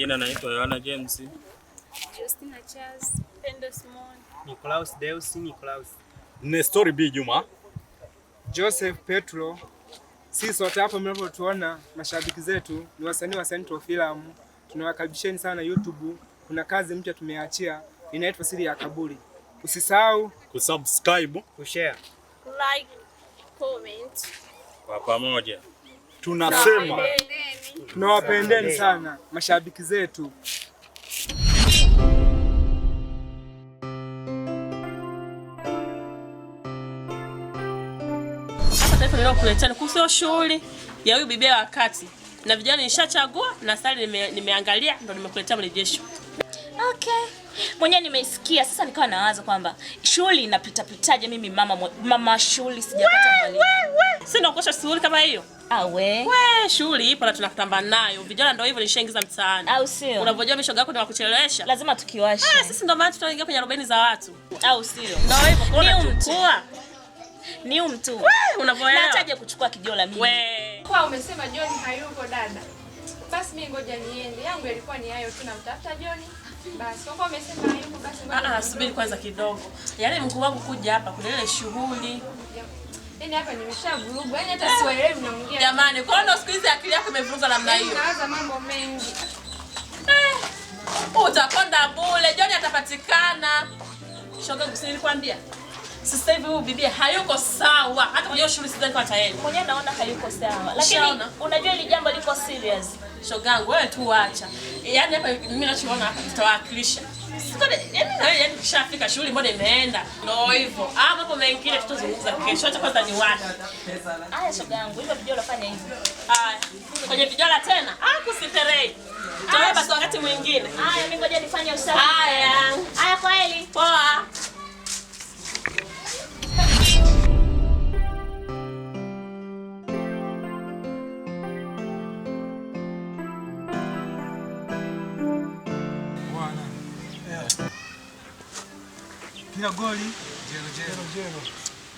majina naitwa Yohana James. Justina Charles, Pendo Simon, Nicolaus Deus, Nicolaus. Nestor B Juma, Joseph Petro. Sisi sote hapa mnapotuona mashabiki zetu ni wasanii wa Central Film. Tunawakaribisheni sana YouTube. Kuna kazi mpya tumeachia inaitwa Siri ya Kaburi. Usisahau kusubscribe, kushare, like, comment. Kwa pamoja tunasema tunawapendeni sana mashabiki zetu. Hapa taifa leo kuletana kuhusu shughuli ya huyu bibi wa kati. Na vijana nishachagua na sasa nimeangalia ndo nimekuletea mrejesho. Okay. Mwenyewe nimeisikia sasa nikawa nawaza kwamba shughuli inapita-pitaje mimi mama shughuli sijapata mwalimu. Sina kukosha shughuli kama hiyo. We, shughuli ipo na tunakutamba nayo. Vijana ndio hivyo nishaingiza mtaani. Au sio? Unavyojua mishoga yako ni wakuchelewesha. Lazima tukiwashe. Sisi ndio maana tutaingia kwenye 40 za watu. Au sio? Ndio hivyo kwa unachukua. Ni mtu. Unavoelewa. Na ataje kuchukua kijola mimi. Kwa umesema John hayuko dada. Basi mimi ngoja niende. Yangu ilikuwa ni hayo tu namtafuta John. Basi kwa umesema hayuko basi subiri kwanza kidogo. Yaani mkuu wangu kuja hapa kuna ile shughuli. Yaani hapa nimeshavuruga. Yaani hata siwaelewi mnaongea. Jamani, kwa nini siku hizi akili yako imevuruga namna hiyo? Nawaza mambo mengi. Utakonda bure, John atapatikana. Shoga nilikwambia. Sasa hivi huyu bibi hayuko sawa. Hata kwenye shughuli sidhani kwa ataenda. Mwenyewe naona hayuko sawa. Lakini unajua ile jambo liko serious. Shogangu wewe tu acha. Yaani hapa mimi nachoona hapa tutawakilisha. Yaani kishafika shughuli mbona imeenda. Ndio hivyo. Mambo mengine tutazungumza kesho. Acha kwanza ni wapi. Aya shogangu, hivyo video unafanya hivi. Aya. Kwenye video la tena. Kusiterei. Toa basi wakati mwingine. Aya, mimi ngoja nifanye usafi. Aya kwa heli. Poa. Kila goli jero.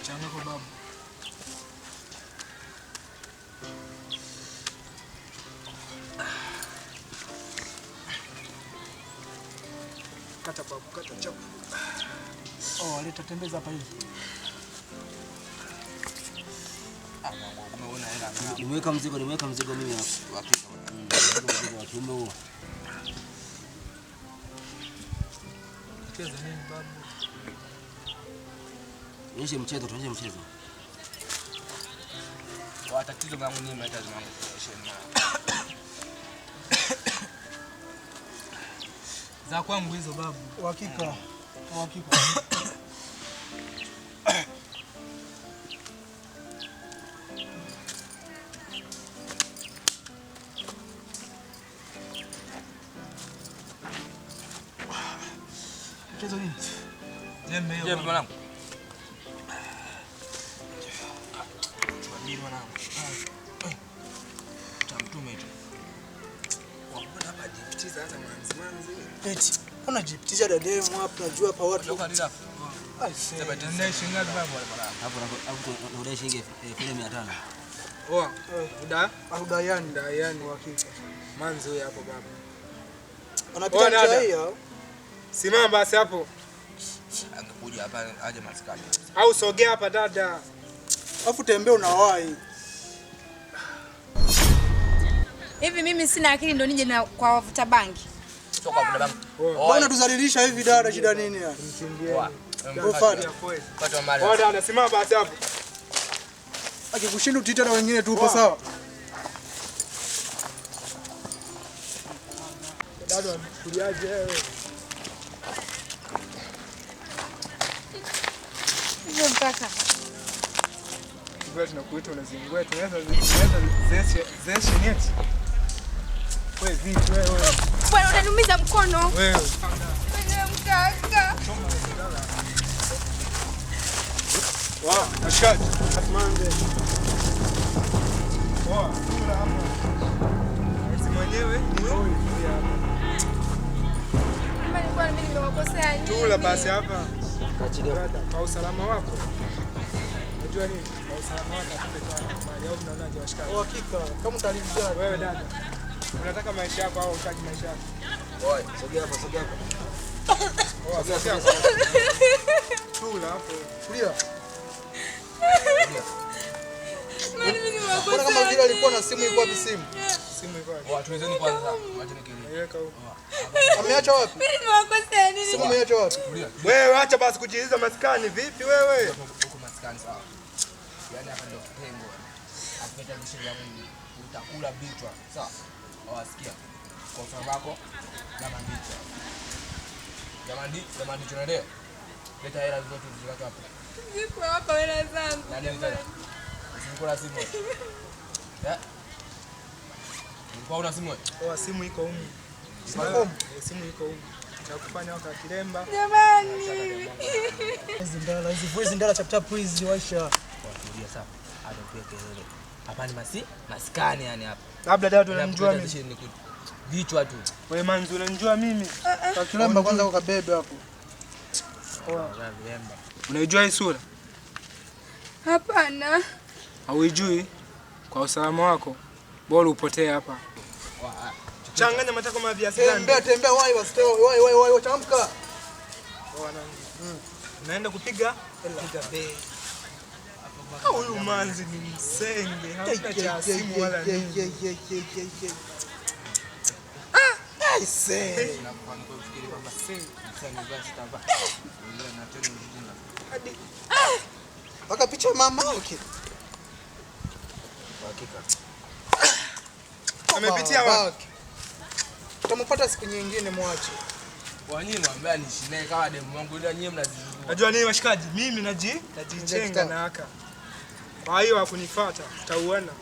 Changa kwa babu. Kata babu, kata chapu. Leta tembeza hapa hivi. Nimeweka mzigo mimi wa Afrika. Mzigo wa kiume huo. Cheza nini babu? Tuonyeshe mchezo. Kwa tatizo gangu ni meta zangu Za kwangu hizo babu. Uhakika. Mchezo nini? Jembe mwanangu. Tamtume tu. Waona hapa jiptiza hata manzi. Eti, una jiptiza dademu hapa najua hapa watu. Toka ndila. Sasa tena shilingi ngapi bwana? Hapo unadai shilingi 1500. Dayani uhakika. Manzi huyo hapo baba. Unapita njia hiyo? Simama basi hapo. Angekuja hapa aje maskani. Au sogea hapa dada. Alafu tembea unawahi. Hivi mimi sina akili ndo nije na kwa wavuta bangi. Toka kwa bangi. Mbona tuzalilisha hivi dada, shida nini ya? Ufanye. Pata mali. Dada simama basi hapo. Akikushinda utita na wengine tu upo sawa. Dada kuliaje wewe? Hiyo mpaka. Wewe tunakuita unazingua, tunaweza zeshe neti. Wewe vipi wewe? Bwana unaniumiza mkono. Wewe. Wewe mkaka. Ashad. Asmande. Tula hapa. Esi mwenyewe ni wewe hapa. Mimi nimewakosea nini? Tula basi hapa. Kwa usalama wako. Unajua nini? Kwa usalama wako tupe mali au mnaonaje washikaji? Hakika kama utalizia wewe dada. Unataka maisha yako au unataka maisha yako? Oi, sogea hapa, sogea hapa. Sogea. Tula hapo. Tulia. Mbona kama vile alikuwa na simu, iko wapi simu? Simu iko wapi? Tuwezeni kwanza. Acha nikieleze. Weka huko. Ameacha wapi? Nimewakosea nini? Simu ameacha wapi? Wewe acha basi kujiuliza maskani vipi wewe? Huko maskani sawa. Yaani hapa ndio kitengo. Apeta mshindi wangu. Utakula bichwa. Sawa. Wasikia. Kwa sababu wako na mandicho. Jamani tunaelewa. Leta hela zote zilizoko hapo. Zipo hapa hela zangu. Nani nitaka? Usikula simu. Ulikuwa una simu? Simu iko huko. Simu iko huko. Nakufanya waka kilemba. Jamani. Hizi ndala chap chap hizi waisha. Tulia sawa. Hadi pia kelele. Hapa ni maskani yani hapa. Labda dada unamjua mimi. Vichwa tu. Wewe manzi unanijua mimi? Kilemba kwanza kwa kabebe hapo. Unaijua hii sura? Hapana. Hauijui? Kwa usalama wako bora upotee hapa. Changanya matako ma viazi gani? Tembea wai chamka. Naenda kupiga be. Huyu manzi ni msenge, hata cha simu wala nini. Aise. Paka picha mama yake. Hakika. Amepitia wapi? Tutampata siku nyingine mwache. Wanyinyi mwambia nishine kama demu wangu ile nyinyi mnazizungua. Najua nini washikaji? Mimi najichenga na haka. Kwa hiyo hakunifuata, tutauana.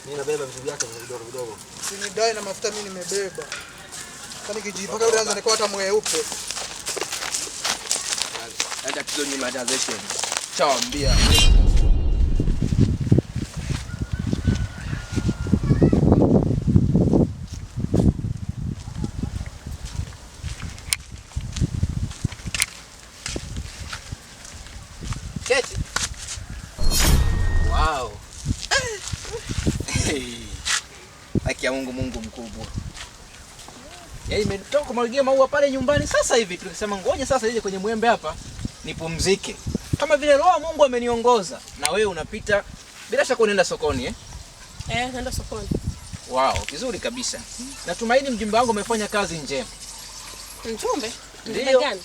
Mimi nabeba vitu vyake vidogo vidogo. Usinidai na mafuta mimi nimebeba. Kani kijipaka ule anza nikawa hata mweupe. Acha tuzo ni monetization. Chaambia. Keti. Wow. Haki ya Mungu mkubwa. Yaani nimetoka kumwagia maua pale nyumbani sasa hivi tukisema ngoja sasa nije kwenye mwembe hapa nipumzike. Kama vile roho Mungu ameniongoza na wewe unapita bila shaka unaenda sokoni naenda sokoni. Wow, vizuri kabisa. Natumaini mjumbe wangu umefanya kazi njema. Mjumbe? Ndio gani?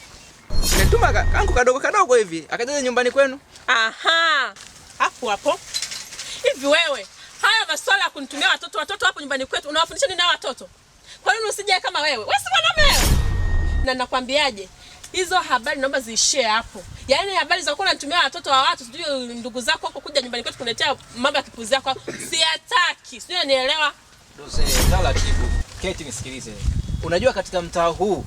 Nimetuma kangu kadogo hivi akajaza nyumbani kwenu. Aha. Hapo. Hivi wewe, haya masuala ya kunitumia watoto hapo nyumbani kwetu unawafundisha nini na watoto? Kwa nini usije kama wewe? Wewe si mwanamume. Na nakwambiaje? Hizo habari naomba ziishie hapo. Yaani habari za kuwa unatumia watoto wa watu, sijui ndugu zako huko kuja nyumbani kwetu kunetea mambo ya kipuzi yako. Siyataki. Sijui unanielewa? Doze, taratibu. Keti nisikilize. Unajua katika mtaa huu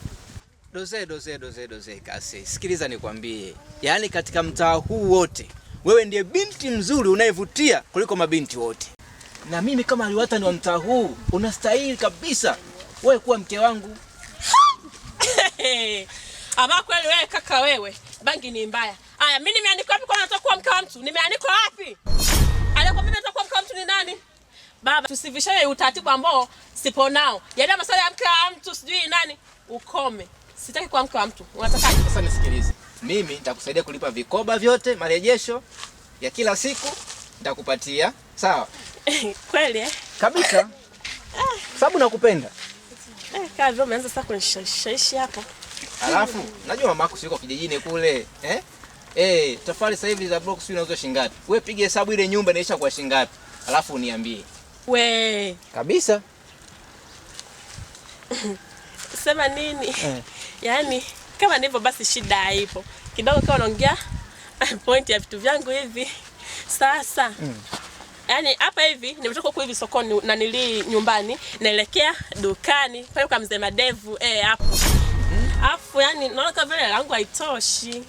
Doze kasi. Sikiliza nikwambie. Yaani katika mtaa huu wote wewe ndiye binti mzuri unayevutia kuliko mabinti wote. Na mimi kama aliwata ni wa mtaa huu, unastahili kabisa wewe kuwa mke wangu. Ama kweli wewe kaka wewe, bangi ni mbaya. Aya, mimi nimeandikwa wapi kwa nataka kuwa mke wa mtu? Nimeandikwa wapi? Aliyekuwa mimi nataka kuwa mke wa mtu ni nani? Baba, tusivishane utaratibu ambao sipo nao. Yaani masuala ya mke wa mtu sijui nani, ukome. Sitaki kuwa mke wa mtu. Unatakaje? Sasa nisikilize. Mimi nitakusaidia kulipa vikoba vyote, marejesho ya kila siku nitakupatia. Sawa? Kweli Kabisa. Sababu nakupenda. Kama vile umeanza sasa kunishawishi hapo. Alafu, najua mamako yuko kijijini kule, tafari sasa hivi za block sio inauzwa shilingi ngapi? Wewe piga hesabu ile nyumba inaisha kwa shilingi ngapi? Alafu uniambie. We. Kabisa. Sema nini? Yaani kama ndivyo basi shida haipo. Kidogo kama naongea point ya vitu vyangu hivi. Sasa. Yaani hapa hivi nimetoka huko hivi sokoni na nili nyumbani naelekea dukani pale kwa mzee Madevu hapo. Afu yani naona kama vile langu haitoshi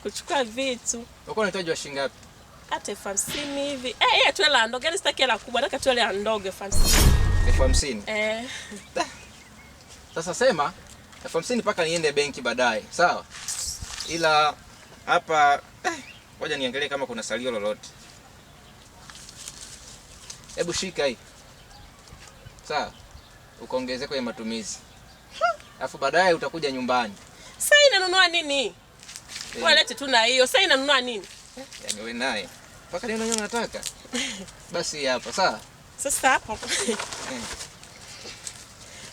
kuchukua vitu. Uko unahitaji shilingi ngapi? Hata 50 hivi. Tu la ndogo, yani sitaki la kubwa, nataka tu la ndogo 50. 50. Sasa sema 50 mpaka niende benki baadaye, sawa? Ila hapa ngoja niangalie kama kuna salio lolote. Hebu shika hii. Sawa? Ukaongeze kwenye matumizi. Alafu baadaye utakuja nyumbani. Sasa inanunua nini? Wewe lete tu na hiyo. Sasa inanunua nini? Yaani wewe naye. Mpaka leo unataka. Basi hapa, sawa? Sasa hapo.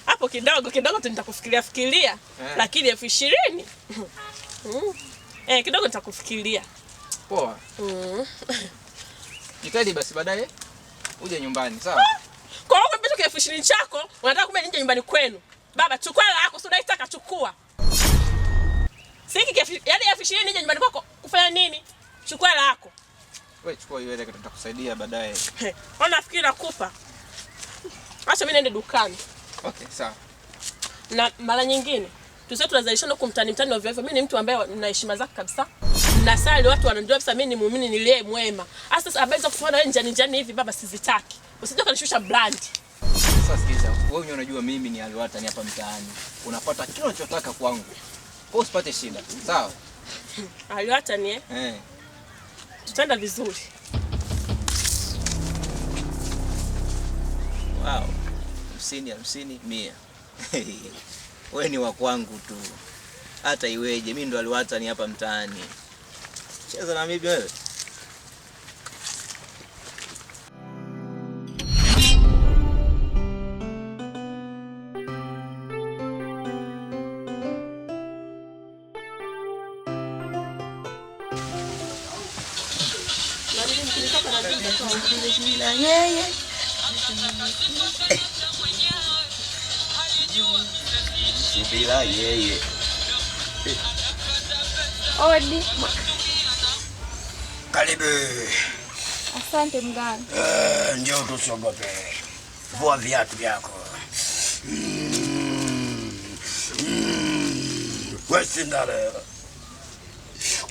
Hapo kidogo tu nitakufikiria. Lakini 20,000. Kidogo nitakufikiria. Poa. Jitahidi basi baadaye uje nyumbani, sawa? Kwa hiyo kitu cha 20,000 chako, unataka kumbe nje nyumbani kwenu. Baba, chukua lako, si unaitaka chukua. Siki yaani 20,000 nje nyumbani kwako kufanya nini? Chukua lako. Wewe chukua hiyo ile tutakusaidia baadaye. Nafikiri nakupa. Acha mimi niende dukani. Okay, sawa. Na mara nyingine tuseme tunazalishana huko mtani ovyo ovyo. Mimi ni mtu ambaye nina heshima zake kabisa. Nasali watu wanajua kabisa mimi ni muumini niliye mwema. Sasa habari za kufanya wewe njani hivi baba sizitaki. Usije kanishusha brand. Sasa sikiliza, wewe unajua mimi ni Aliwata ni hapa mtaani. Unapata kile unachotaka kwangu. Kwa usipate shida. Sawa? Aliwata ni tutaenda vizuri. Wow. 50, 100. Wewe ni wa kwangu tu. Hata iweje, mimi ndo Aliwata ni hapa mtaani. Cheza na mimi wewe. Bila yeye. Odi. Karibu. Asante mganga. Njoo tusiogope. Vua viatu vyako.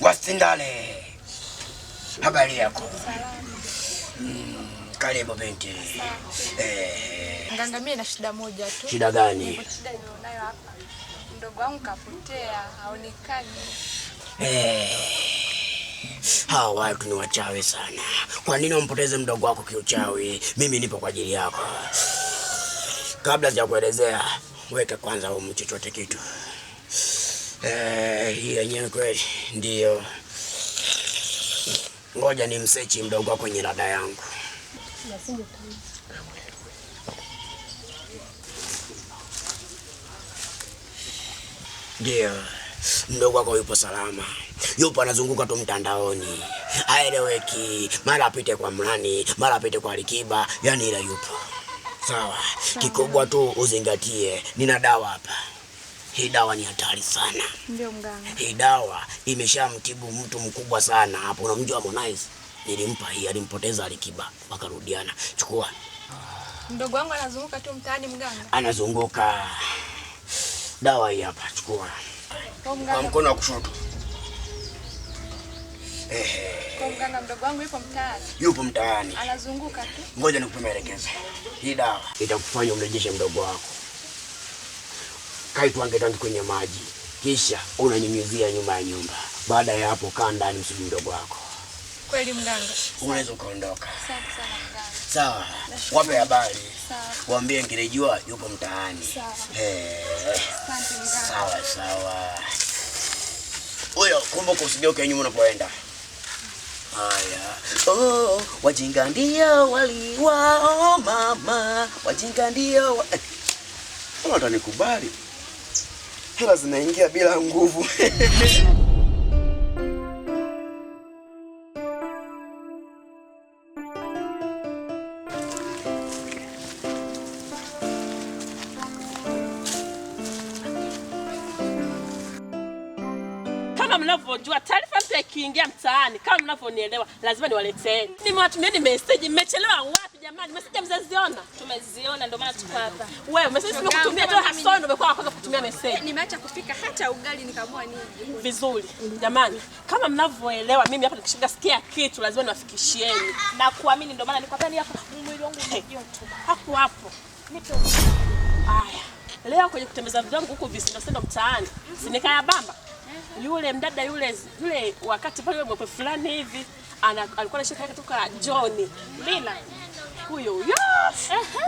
Wasindale. Habari yako? Karibu binti. Mganga, mimi na shida moja tu. Shida gani? Shida nilionayo hapa. Mdogo wangu kapotea, haonekani. Hawa watu ni wachawi sana. Kwa nini umpoteze mdogo wako kiuchawi? Mimi nipo kwa ajili yako. Kabla sijakuelezea, weka kwanza humu chochote kitu. Hii yenyewe kweli ndio. Ngoja ni msechi mdogo wako kwenye rada yangu. Ndio. Mdogo wako yupo salama. Yupo anazunguka tu mtandaoni. Haeleweki. Mara apite kwa Mlani, mara apite kwa Alikiba, yani ila yupo. Sawa. Kikubwa tu uzingatie. Nina dawa hapa. Hii dawa ni hatari sana. Ndio mganga. Hii dawa imeshamtibu mtu mkubwa sana. Hapo unamjua Harmonize? Nilimpa hii, alimpoteza Alikiba, wakarudiana. Chukua. Mdogo wangu anazunguka tu mtaani mganga. Anazunguka. Dawa hii hapa, chukua. Kwa mkono wa kushoto. Kwa mganga, mdogo wangu yupo mtaani. Yupo mtaani. Anazunguka tu. Ngoja nikupe maelekezo. Hii dawa itakufanya umrejeshe mdogo wako. Kaitwange tangi kwenye maji. Kisha unanyunyuzia nyuma ya nyumba. Baada ya hapo kaa ndani msubiri mdogo wako. Kweli mganga. Unaweza kuondoka. Asante sana mganga. Sawa. Wape habari. Sawa. Waambie ngirejua yupo mtaani. Sawa. Asante mganga. Sawa. Oya, kumbuka usigeuke nyuma unapoenda. Haya. Wajinga ndio waliwa mama. Wajinga ndio watanikubali. Hela zinaingia bila nguvu. Kama mnavyojua taarifa mpya ikiingia mtaani, kama mnavyonielewa, lazima niwaletee. Nimewatumieni message, mmechelewa wapi jamani? Message mzaziona? Tumeziona ndio maana tuko hapa. Wewe message nimekutumia tu hasoni ndio umekuwa kwanza kutumia message. Nimeacha kupika hata ugali nikaamua nini. Vizuri. Jamani, kama mnavyoelewa mimi hapa nikishika sikia kitu lazima niwafikishieni. Na kuamini ndio maana nikwambia ni hapa mwili wangu unajoto. Hapo. Nipe. Haya. Leo kwenye kutembeza vyangu huko visindosendo mtaani. Sinikaya bamba. Yule mdada yule wakati pale mwepe fulani hivi alikuwa anashika kutoka John. Lila. Huyo.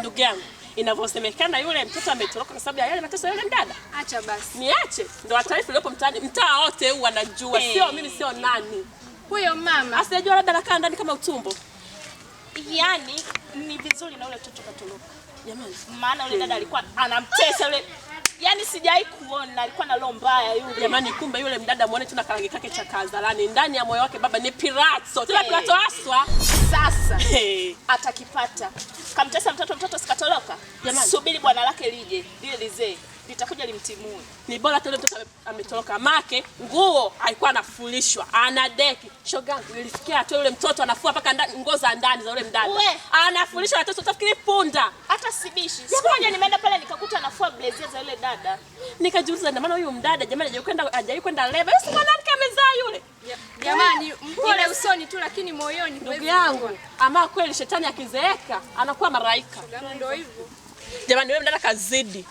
Ndugu yangu. inavyosemekana yule mtoto ametoroka kwa sababu ya yale mateso ya yule mdada. Acha basi. Niache. Ndio taarifa iliyopo mtaani. Mtaa wote huu wanajua. Sio mimi, sio nani. Huyo mama asijua labda anakaa ndani kama utumbo. Yaani ni vizuri na yule mtoto katoroka. Jamani, maana yule dada alikuwa anamtesa yule. Yaani sijai kuona alikuwa na roho mbaya yule. Jamani, kumbe yule mdada muone tuna karangi kake cha kazalani. Ndani ya moyo wake baba ni pirato. Tuna pirato aswa. Sasa atakipata. Kamtesa mtoto sikatoroka. Jamani, subiri bwana lake lije. Lile lizee litakuja limtimue. Ni bora tu yule mtoto ametoroka. Make nguo alikuwa anafulishwa. Ana deki. Shogangu nilisikia tu yule mtoto anafua paka nguo za ndani za yule mdada. Anafulishwa watoto utafikiri punda. Hata sibishi. Siku moja nimeenda pale nikakuta anafua blazer za yule dada. Nikajiuliza na maana huyu mdada jamani hajawahi kwenda leba. Yule mwanamke amezaa yule. Jamani, mpole usoni tu lakini moyoni. Ndugu yangu, ama kweli shetani akizeeka anakuwa malaika. Ndio hivyo. Jamani, wewe mdada kazidi.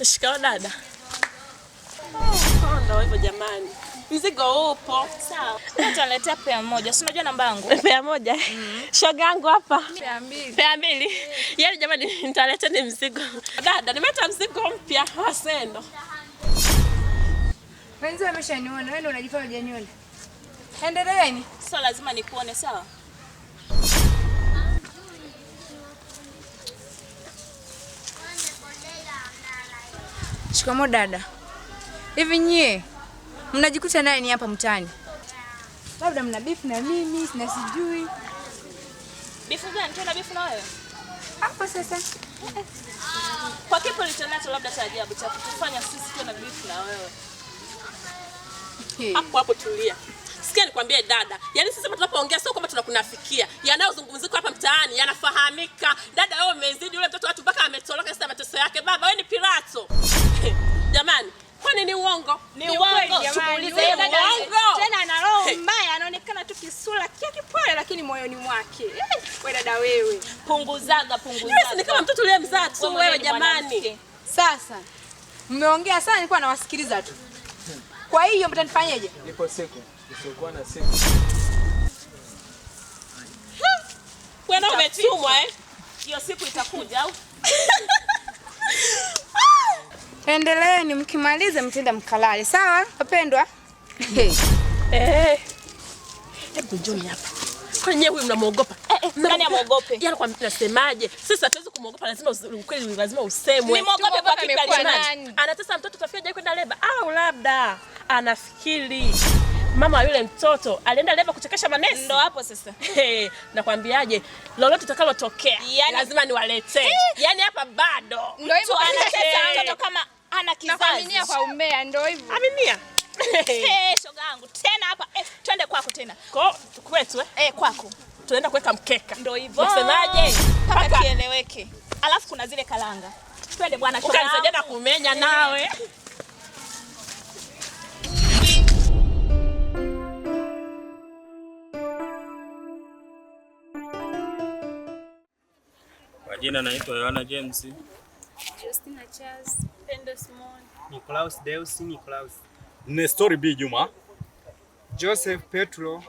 Shikao dada. Ndio hivyo jamani. Mzigo upo. Sawa. Tutaletea pea moja. Si unajua namba yangu? Pea moja. Shoga yangu hapa. Pea mbili. Pea mbili. Yaani jamani nitaleta ni mzigo. Dada, nimeleta mzigo mpya wa sendo. Wenzi wameshaniona, wewe ndio unajifanya hujaniona. Endeleeni. Sio lazima nikuone, sawa? Shikamoo dada. Hivi nyie mnajikuta naye ni hapa mtaani? Labda mna beef na mimi, na sijui. Beef gani? Tuna beef na wewe? Hapo sasa. Kwa kipi ulichonacho labda cha ajabu cha kutufanya sisi tuwe na beef na wewe? Hapo tulia. Sikia nikwambie dada. Yaani sisi hapa tunapoongea sio kwamba tunakunafikia. Yanayozungumzika hapa mtaani yanafahamika. Dada wewe umezidi yule mtoto watu mpaka ametoroka sasa mateso yake. Baba wewe ni pirato. Jamani, kwani ni uongo? Ni uongo. Tumuulize yeye uongo. Tena ana roho mbaya, anaonekana tu kisura kipole lakini moyoni mwake. Wewe dada wewe. Punguzaga. Yes, ni kama mtoto yule mzaa tu wewe jamani. Sasa mmeongea sana, nilikuwa nawasikiliza tu. Kwa hiyo mtanifanyaje? Nipo siku. Usiokuwa na siku. Wewe umetumwa Hiyo siku itakuja au? Endeleeni, mkimaliza mtenda mkalale. Sawa, wapendwa? Hebu njoni hapa. Kwa nini huyu mnamuogopa? Nani amuogope? Yaani kwa nasemaje? Sisi hatuwezi kumuogopa, lazima ukweli lazima usemwe. Nimuogope kwa kipi nani? Anatesa mtoto tafia hajawahi kwenda leba au labda anafikiri mama yule mtoto alienda leba kuchekesha manesi. Ndio hapo sasa. Nakwambiaje? Lolote litakalotokea lazima niwaletee. Yaani hapa bado. Ndio hivyo anatesa mtoto kama ana kizazi. Nakwaminia kwa umbea, ndio hivyo. Aminia. Shoga yangu. Tena hapa twende kwako tena. Kwetu kwako. Tunaenda kuweka mkeka. Ndio hivyo. Unasemaje? Paka kieleweke. Alafu kuna zile kalanga. Twende bwana shoga. Ukanisaidia na kumenya nawe. Kwa jina naitwa Yohana James. Justina Charles, Pendo Simon, Nicolaus Deus Nicolaus. Nestor B Juma. Joseph Petro.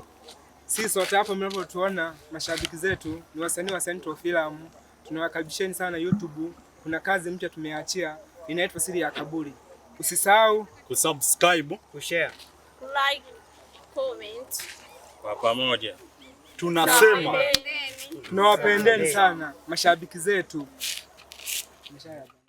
Sisi sote hapa mnapotuona mashabiki zetu ni wasanii wa Central Film. Tunawakaribisheni sana YouTube. Kuna kazi mpya tumeachia inaitwa Siri ya Kaburi. Usisahau kusubscribe, kushare, like, comment. Kwa pamoja tunasema tunawapendeni sana mashabiki zetu.